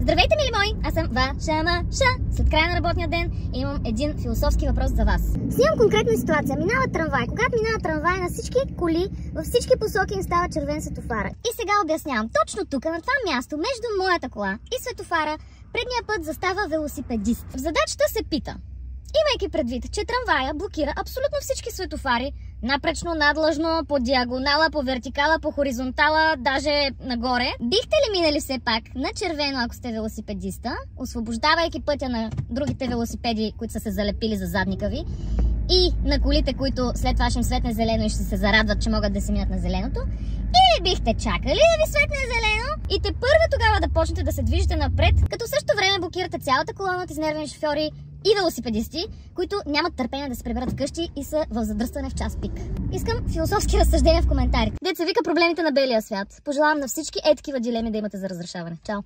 Здравейте, мили мои! Аз съм ваша Маша. След края на работния ден имам един философски въпрос за вас. Снимам конкретна ситуация. Минава трамвай. Когато минава трамвай, на всички коли, във всички посоки им става червен светофара. И сега обяснявам. Точно тук, на това място, между моята кола и светофара, предния път застава велосипедист. В задачата се пита: имайки предвид, че трамвая блокира абсолютно всички светофари, напречно, надлъжно, по диагонала, по вертикала, по хоризонтала, даже нагоре, бихте ли минали все пак на червено, ако сте велосипедиста, освобождавайки пътя на другите велосипеди, които са се залепили за задника ви, и на колите, които след това ще им светне зелено и ще се зарадват, че могат да се минат на зеленото? Или бихте чакали да ви светне зелено и те първо тогава да почнете да се движите напред, като в същото време блокирате цялата колона от изнервени шофьори и велосипедисти, които нямат търпение да се приберат вкъщи и са в задръстване в час пик? Искам философски разсъждения в коментарите. Деца вика проблемите на белия свят. Пожелавам на всички такива дилеми да имате за разрешаване. Чао!